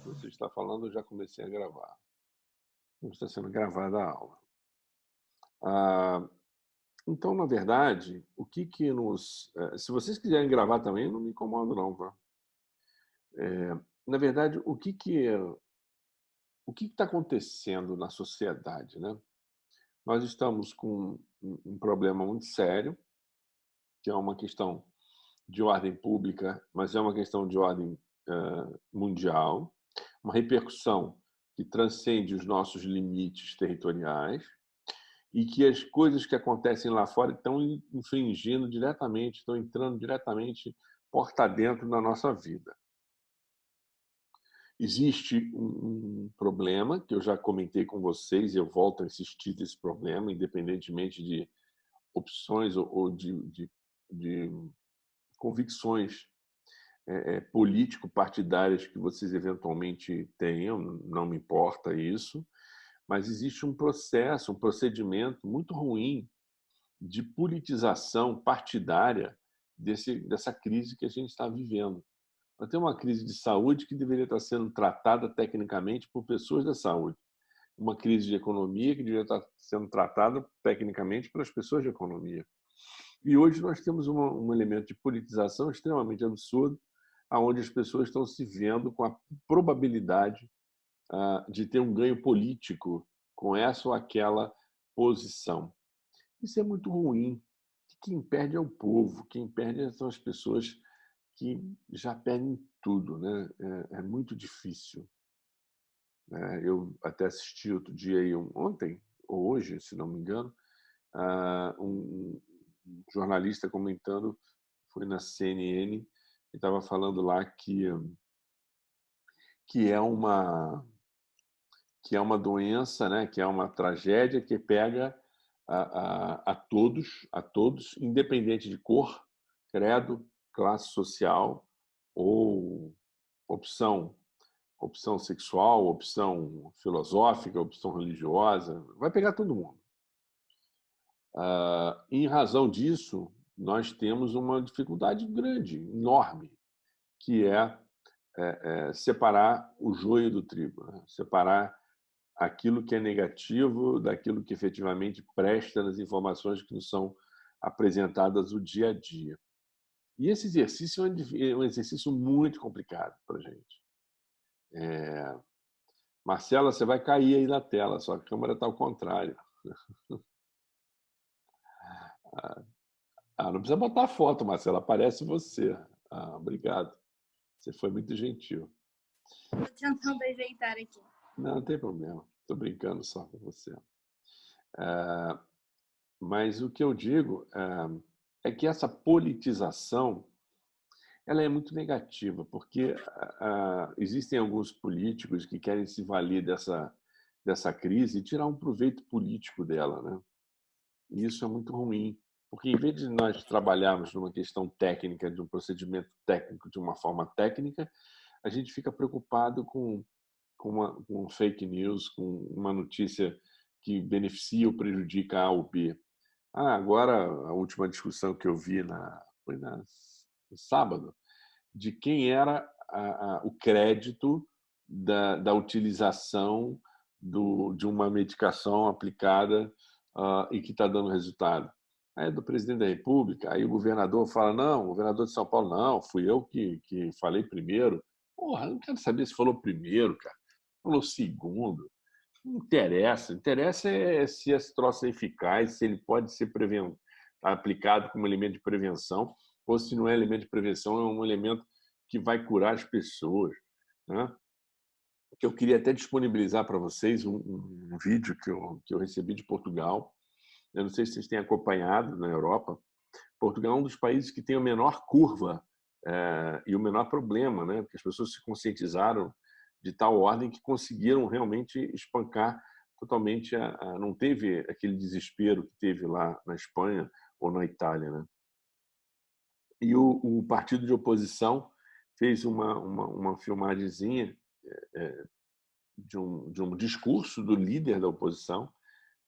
Você está falando, eu já comecei a gravar. Está sendo gravada a aula. Ah, então, na verdade, o que que nos se vocês quiserem gravar também, não me incomodo não, tá. Na verdade, o que está acontecendo na sociedade, né? Nós estamos com um problema muito sério, que é uma questão de ordem pública, mas é uma questão de ordem, mundial, uma repercussão que transcende os nossos limites territoriais. E que as coisas que acontecem lá fora estão infringindo diretamente, estão entrando diretamente porta dentro na nossa vida. Existe um problema que eu já comentei com vocês e eu volto a insistir nesse problema, independentemente de opções ou de convicções político-partidárias que vocês eventualmente tenham, não me importa isso, mas existe um processo, um procedimento muito ruim de politização partidária dessa crise que a gente está vivendo. Nós temos uma crise de saúde que deveria estar sendo tratada tecnicamente por pessoas da saúde, uma crise de economia que deveria estar sendo tratada tecnicamente pelas pessoas de economia. E hoje nós temos um elemento de politização extremamente absurdo, aonde as pessoas estão se vendo com a probabilidade de ter um ganho político com essa ou aquela posição. Isso é muito ruim. Quem perde é o povo, quem perde são as pessoas que já perdem tudo, né? É muito difícil. Né? Eu até assisti outro dia, aí, ontem, ou hoje, se não me engano, um jornalista comentando, foi na CNN, e estava falando lá que é uma que é uma doença, né? Que é uma tragédia que pega a todos, independente de cor, credo, classe social ou opção, opção sexual, opção filosófica, opção religiosa, vai pegar todo mundo. Em razão disso, nós temos uma dificuldade grande, enorme, que é separar o joio do trigo, né? Separar aquilo que é negativo daquilo que efetivamente presta nas informações que nos são apresentadas o dia a dia. E esse exercício é um exercício muito complicado para a gente. Marcela, você vai cair aí na tela, sua câmera está ao contrário. Não precisa botar foto, Marcela, aparece você. Obrigado. Você foi muito gentil. Vou tentando ajeitar aqui. Não tem problema. Estou brincando só com você. Mas o que eu digo é que essa politização ela é muito negativa, porque existem alguns políticos que querem se valer dessa crise e tirar um proveito político dela, né? E isso é muito ruim, porque em vez de nós trabalharmos numa questão técnica, de um procedimento técnico, de uma forma técnica, a gente fica preocupado com fake news, com uma notícia que beneficia ou prejudica A ou B. Agora, a última discussão que eu vi foi no sábado, de quem era o crédito da utilização de uma medicação aplicada e que está dando resultado. Aí é do presidente da República, aí o governador fala, não, o governador de São Paulo, não, fui eu que falei primeiro. Porra, eu não quero saber se falou primeiro, cara. Falou segundo. Não interessa. Interessa é se esse troço é eficaz, se ele pode ser aplicado como elemento de prevenção, ou se não é elemento de prevenção, é um elemento que vai curar as pessoas. Né? Eu queria até disponibilizar para vocês um vídeo que eu recebi de Portugal. Eu não sei se vocês têm acompanhado na Europa. Portugal é um dos países que tem a menor curva e o menor problema, né? Porque as pessoas se conscientizaram de tal ordem que conseguiram realmente espancar totalmente. Não teve aquele desespero que teve lá na Espanha ou na Itália, né? E o partido de oposição fez uma filmagemzinha de um discurso do líder da oposição,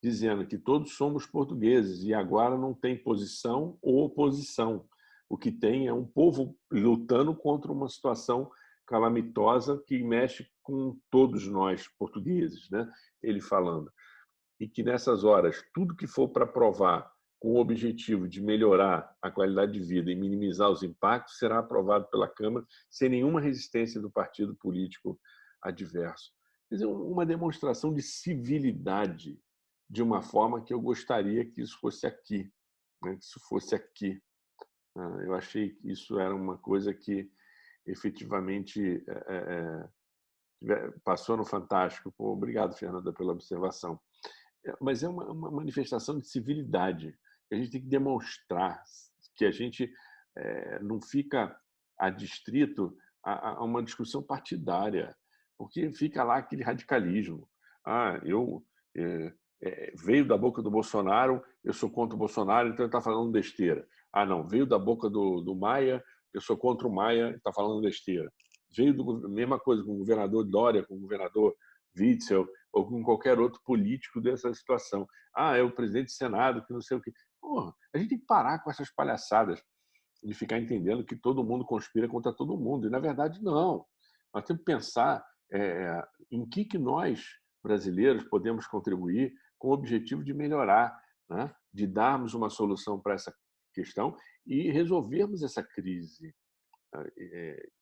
dizendo que todos somos portugueses e agora não tem posição ou oposição. O que tem é um povo lutando contra uma situação calamitosa que mexe com todos nós portugueses, né? Ele falando. E que nessas horas, tudo que for para provar com o objetivo de melhorar a qualidade de vida e minimizar os impactos será aprovado pela Câmara sem nenhuma resistência do partido político adverso. Quer dizer, uma demonstração de civilidade de uma forma que eu gostaria que isso fosse aqui, né? Que isso fosse aqui. Eu achei que isso era uma coisa que efetivamente passou no Fantástico. Pô, obrigado, Fernanda, pela observação. Mas é uma manifestação de civilidade que a gente tem que demonstrar, que a gente não fica adstrito a uma discussão partidária, porque fica lá aquele radicalismo. Veio da boca do Bolsonaro, eu sou contra o Bolsonaro, então ele está falando besteira. Não, veio da boca do Maia, eu sou contra o Maia, está falando besteira. Mesma coisa com o governador Dória, com o governador Witzel, ou com qualquer outro político dessa situação. É o presidente do Senado, que não sei o quê. Porra, a gente tem que parar com essas palhaçadas de ficar entendendo que todo mundo conspira contra todo mundo. E, na verdade, não. Nós temos que pensar em que nós, brasileiros, podemos contribuir com o objetivo de melhorar, né? De darmos uma solução para essa questão e resolvermos essa crise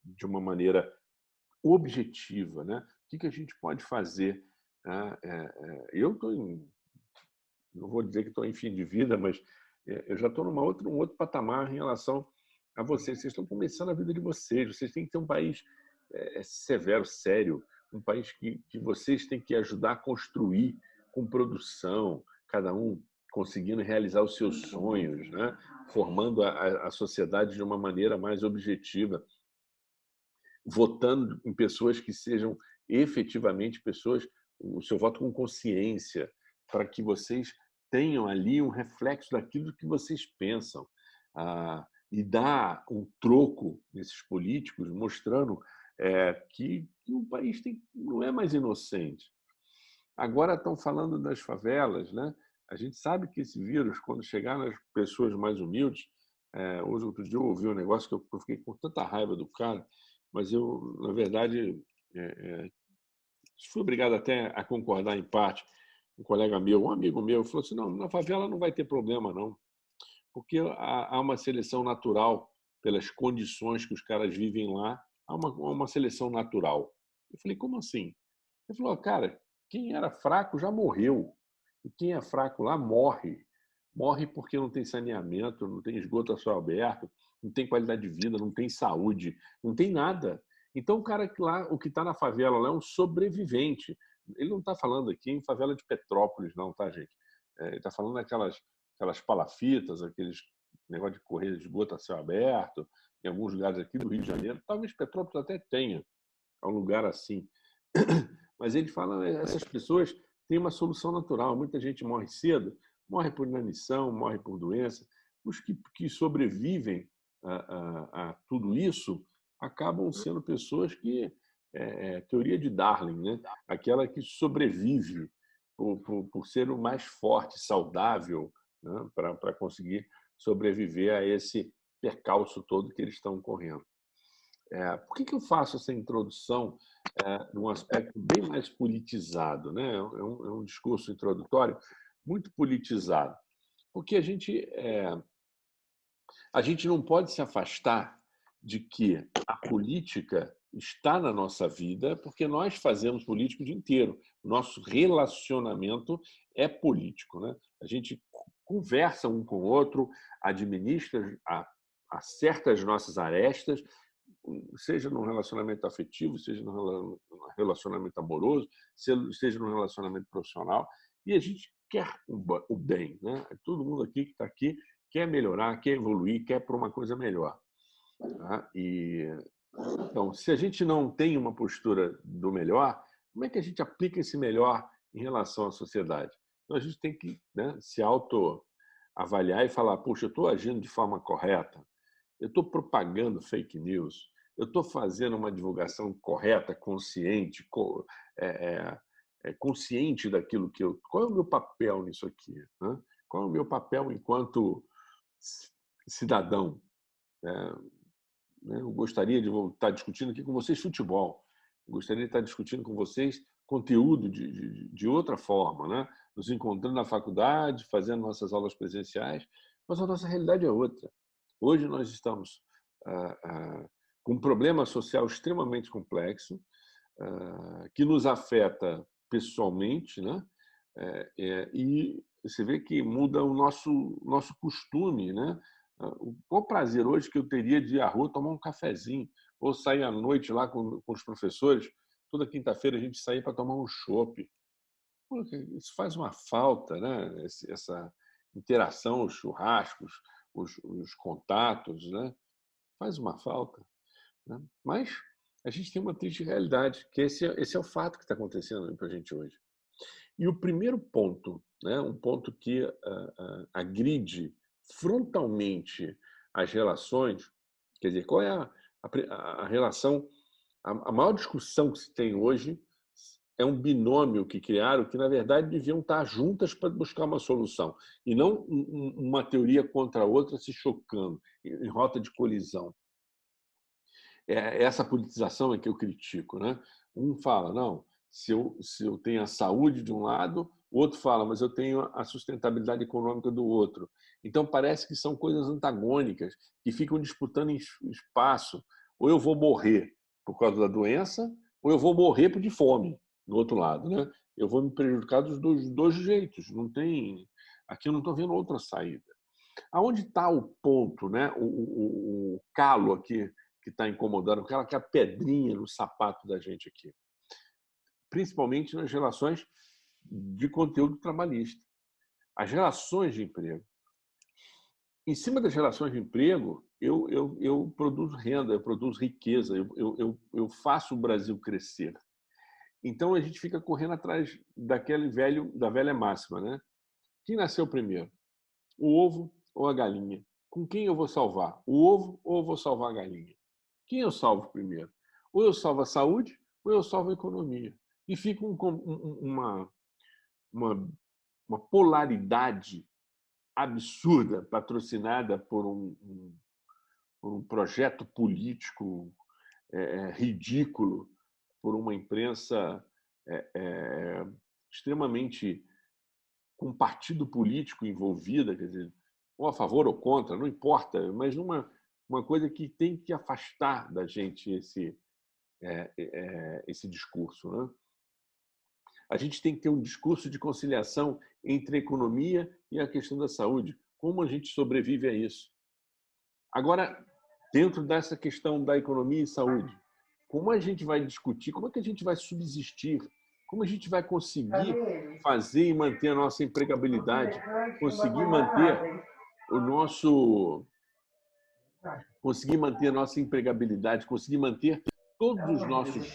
de uma maneira objetiva, né? O que a gente pode fazer? Eu não vou dizer que estou em fim de vida, mas eu já estou um outro patamar em relação a vocês. Vocês estão começando a vida de vocês. Vocês têm que ter um país severo, sério, um país que vocês têm que ajudar a construir com produção, cada um conseguindo realizar os seus sonhos, né? Formando a sociedade de uma maneira mais objetiva, votando em pessoas que sejam efetivamente pessoas, o seu voto com consciência, para que vocês tenham ali um reflexo daquilo que vocês pensam, e dar um troco nesses políticos, mostrando que o país não é mais inocente. Agora estão falando das favelas, né? A gente sabe que esse vírus, quando chegar nas pessoas mais humildes, hoje, outro dia, eu ouvi um negócio que eu fiquei com tanta raiva do cara, mas eu, na verdade, fui obrigado até a concordar em parte. Um colega meu, um amigo meu, falou assim: não, na favela não vai ter problema, não, porque há uma seleção natural pelas condições que os caras vivem lá, há uma seleção natural. Eu falei: como assim? Ele falou: cara, quem era fraco já morreu, e quem é fraco lá morre. Morre porque não tem saneamento, não tem esgoto a céu aberto, não tem qualidade de vida, não tem saúde, não tem nada. Então, o cara que lá, o que está na favela lá é um sobrevivente. Ele não está falando aqui em favela de Petrópolis, não, tá, gente? Ele está falando aquelas palafitas, aqueles negócio de correr de esgoto a céu aberto, em alguns lugares aqui do Rio de Janeiro. Talvez Petrópolis até tenha, é um lugar assim. Mas ele fala, essas pessoas têm uma solução natural. Muita gente morre cedo, morre por inanição, morre por doença. Os que sobrevivem a tudo isso acabam sendo pessoas que teoria de Darwin, né? Aquela que sobrevive por ser o mais forte, saudável, né? Para conseguir sobreviver a esse percalço todo que eles estão correndo. Por que eu faço essa introdução num aspecto bem mais politizado, né? É um discurso introdutório muito politizado, porque a gente não pode se afastar de que a política está na nossa vida, porque nós fazemos política o dia inteiro. O nosso relacionamento é político, né? A gente conversa um com o outro, administra, acerta as nossas arestas, seja num relacionamento afetivo, seja num relacionamento amoroso, seja num relacionamento profissional, e a gente quer o bem, né? Todo mundo aqui que está aqui quer melhorar, quer evoluir, quer para uma coisa melhor. Tá? Então, se a gente não tem uma postura do melhor, como é que a gente aplica esse melhor em relação à sociedade? Então, a gente tem que, né, se autoavaliar e falar: puxa, eu estou agindo de forma correta, eu estou propagando fake news, eu estou fazendo uma divulgação correta, consciente, consciente daquilo que eu... Qual é o meu papel nisso aqui? Né? Qual é o meu papel enquanto cidadão? Eu gostaria de estar discutindo aqui com vocês futebol. Gostaria de estar discutindo com vocês conteúdo de outra forma, né? Nos encontrando na faculdade, fazendo nossas aulas presenciais, mas a nossa realidade é outra. Hoje nós estamos com um problema social extremamente complexo, que nos afeta pessoalmente, né? E você vê que muda o nosso costume, né? Qual prazer hoje que eu teria de ir à rua tomar um cafezinho, ou sair à noite lá com os professores, toda quinta-feira a gente sair para tomar um chopp. Isso faz uma falta, né? Essa interação, os churrascos, os contatos, né? Faz uma falta, né? Mas a gente tem uma triste realidade, que esse é o fato que está acontecendo para a gente hoje. E o primeiro ponto, né, um ponto que agride frontalmente as relações, quer dizer, qual é a relação, a maior discussão que se tem hoje é um binômio que criaram, que na verdade deviam estar juntas para buscar uma solução, e não uma teoria contra a outra se chocando, em rota de colisão. Essa politização é que eu critico, né? Um fala, não, se eu tenho a saúde de um lado, o outro fala, mas eu tenho a sustentabilidade econômica do outro. Então, parece que são coisas antagônicas, que ficam disputando espaço. Ou eu vou morrer por causa da doença, ou eu vou morrer de fome, do outro lado, né? Eu vou me prejudicar dos dois jeitos. Não tem... Aqui eu não estou vendo outra saída. Aonde está o ponto, né? O calo aqui que está incomodando, aquela que é a pedrinha no sapato da gente aqui, principalmente nas relações de conteúdo trabalhista. As relações de emprego. Em cima das relações de emprego, eu produzo renda, eu produzo riqueza, eu faço o Brasil crescer. Então, a gente fica correndo atrás da velha máxima, né? Quem nasceu primeiro? O ovo ou a galinha? Com quem eu vou salvar? O ovo ou eu vou salvar a galinha? Quem eu salvo primeiro? Ou eu salvo a saúde, ou eu salvo a economia. E fica uma polaridade absurda, patrocinada por um projeto político ridículo, por uma imprensa extremamente com um partido político envolvida, quer dizer, ou a favor ou contra, não importa, mas uma coisa que tem que afastar da gente esse discurso, né? A gente tem que ter um discurso de conciliação entre a economia e a questão da saúde. Como a gente sobrevive a isso? Agora, dentro dessa questão da economia e saúde, como a gente vai discutir, como é que a gente vai subsistir, como a gente vai conseguir fazer e manter a nossa empregabilidade, conseguir manter a nossa empregabilidade, conseguir manter todos os nossos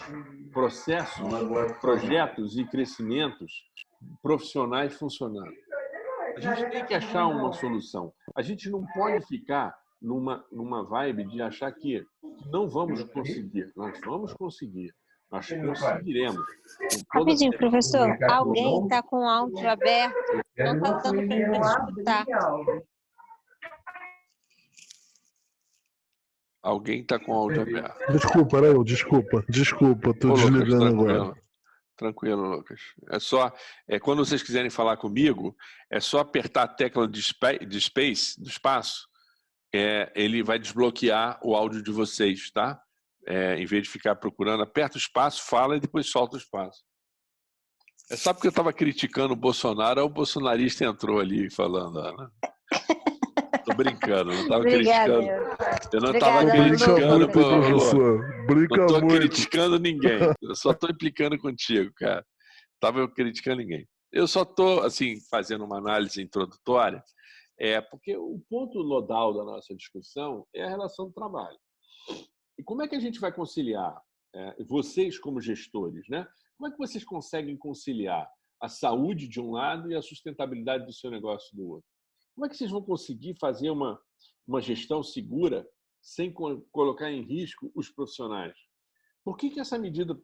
processos, projetos e crescimentos profissionais funcionando. A gente tem que achar uma solução. A gente não pode ficar numa vibe de achar que não vamos conseguir. Nós vamos conseguir. Nós conseguiremos. Rapidinho, professor. Alguém está com o áudio aberto? Não está dando para escutar. Alguém está com o áudio aberto. Desculpa, era eu. Desculpa. Estou desligando agora. Tranquilo, Lucas. Quando vocês quiserem falar comigo, é só apertar a tecla de space, do espaço, ele vai desbloquear o áudio de vocês, tá? Em vez de ficar procurando, aperta o espaço, fala e depois solta o espaço. É só porque eu estava criticando o Bolsonaro, o bolsonarista entrou ali falando, né? Tô brincando, não estava criticando. Eu não estava criticando, não estou criticando ninguém. Eu só estou implicando contigo, cara. Estava criticando ninguém. Eu só estou assim fazendo uma análise introdutória, porque o ponto nodal da nossa discussão é a relação do trabalho. E como é que a gente vai conciliar, vocês como gestores, né? Como é que vocês conseguem conciliar a saúde de um lado e a sustentabilidade do seu negócio do outro? Como é que vocês vão conseguir fazer uma gestão segura sem colocar em risco os profissionais? Por que essa medida